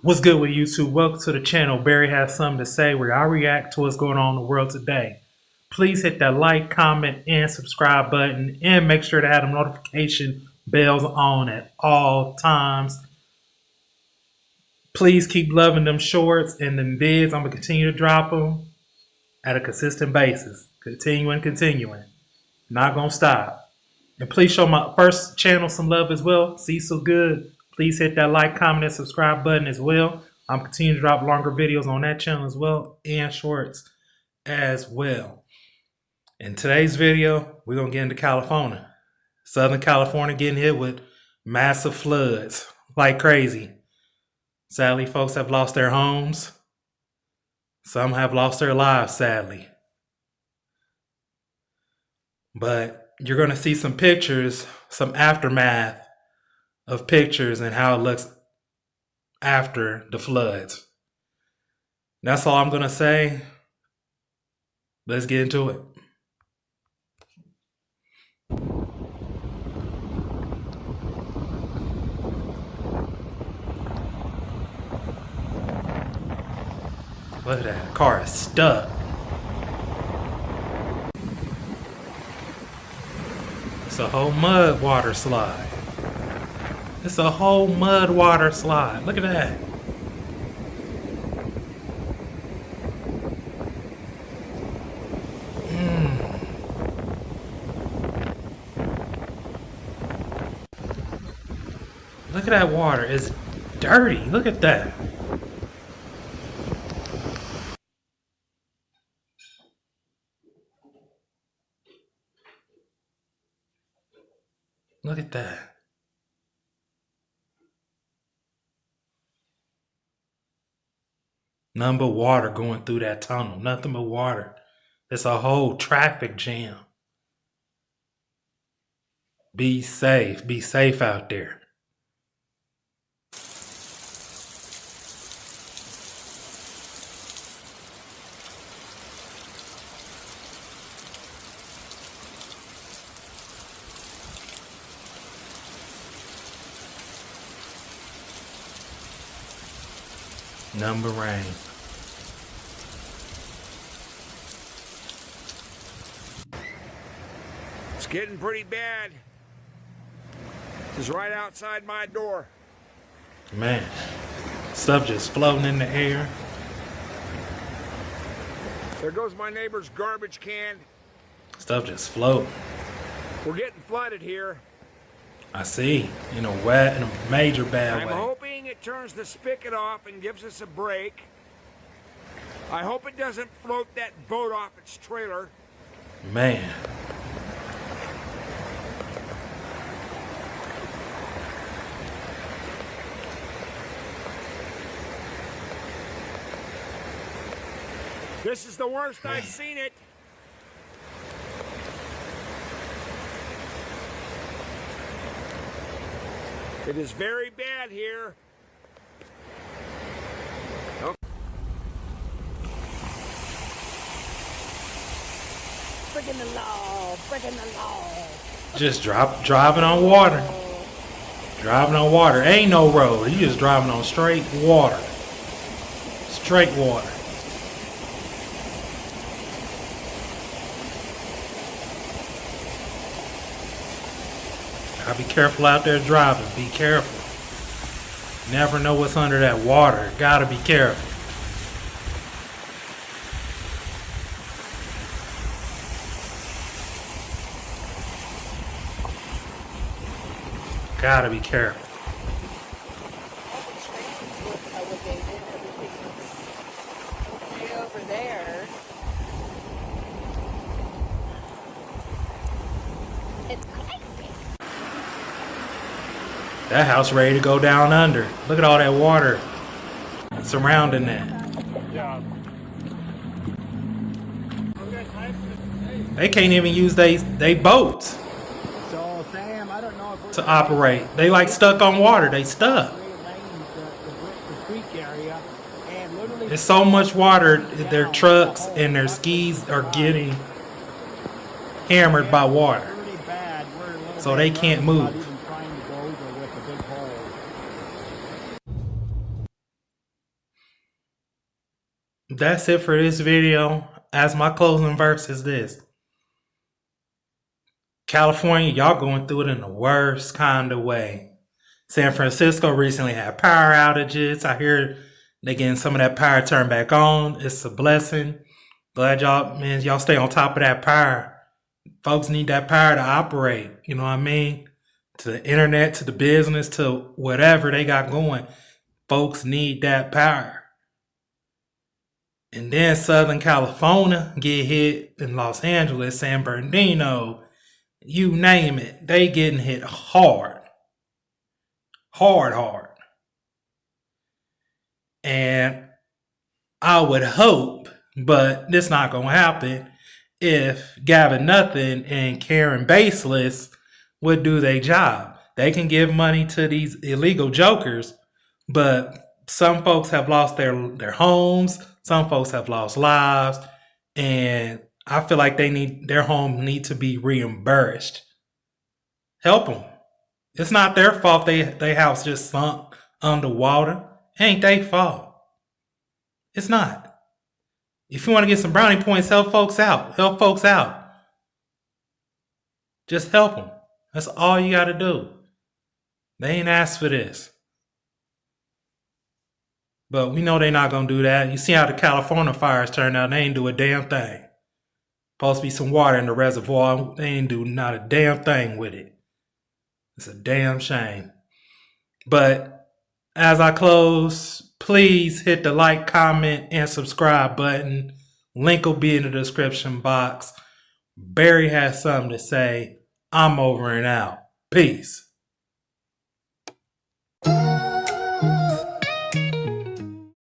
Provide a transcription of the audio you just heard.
What's good with YouTube? Welcome to the channel. Barry has something to say where I react to what's going on in the world today. Please hit that like, comment, and subscribe button, and make sure to have the notification bells on at all times. Please keep loving them shorts and them vids. I'm going to continue to drop them at a consistent basis. Continuing. Not going to stop. And please show my first channel some love as well. See so good. Please hit that like, comment, and subscribe button as well. I'm continuing to drop longer videos on that channel as well, and shorts as well. In today's video, we're going to get into California. Southern California getting hit with massive floods like crazy. Sadly, folks have lost their homes. Some have lost their lives, sadly. But you're going to see some pictures, some aftermath of pictures and how it looks after the floods. That's all I'm going to say. Let's get into it. Look at that. The car is stuck. It's a whole mud water slide. It's a whole mud water slide. Look at that. Look at that water. It's dirty. Look at that. Look at that. Nothing but water going through that tunnel. Nothing but water. It's a whole traffic jam. Be safe. Be safe out there. Number rain. It's getting pretty bad. It's right outside my door. Man, stuff just floating in the air. There goes my neighbor's garbage can. Stuff just floating. We're getting flooded here. I see. In a major bad way. I'm hoping it turns the spigot off and gives us a break. I hope it doesn't float that boat off its trailer. Man. This is the worst I've seen it. It is very bad here. Okay. Breaking the law, breaking the law. Just driving on water. Driving on water. Ain't no road. You just driving on straight water. Straight water. Gotta be careful out there driving. Be careful. Never know what's under that water. Gotta be careful. Gotta be careful. Way over there. It's crazy. That house ready to go down under. Look at all that water surrounding that. They can't even use they boats So Sam, I don't know if to operate. They like stuck on water. They stuck. the creek area, and literally There's so much water. Their trucks and their skis are getting hammered by water. really bad. We're a little So bit they can't nervous about move. even trying to go over with a big hole. that's it for this video. As my closing verse is this. California, y'all going through it in the worst kind of way. San Francisco recently had power outages. I hear they getting some of that power turned back on. It's a blessing. Glad y'all stay on top of that power. Folks need that power to operate. You know what I mean? To the internet, to the business, to whatever they got going. Folks need that power. And then Southern California get hit in Los Angeles, San Bernardino, you name it. They getting hit hard. Hard. And I would hope, but this not going to happen, if Gavin Nothing and Karen Baseless would do their job. They can give money to these illegal jokers, but some folks have lost their homes. Some folks have lost lives. And I feel like their home need to be reimbursed. Help them. It's not their fault they house just sunk underwater. Ain't their fault. It's not. If you want to get some brownie points, help folks out. Help folks out. Just help them. That's all you got to do. They ain't asked for this. But we know they're not going to do that. You see how the California fires turned out. They ain't do a damn thing. Supposed to be some water in the reservoir. They ain't do not a damn thing with it. It's a damn shame. But as I close, please hit the like, comment, and subscribe button. Link will be in the description box. Barry has something to say. I'm over and out. Peace.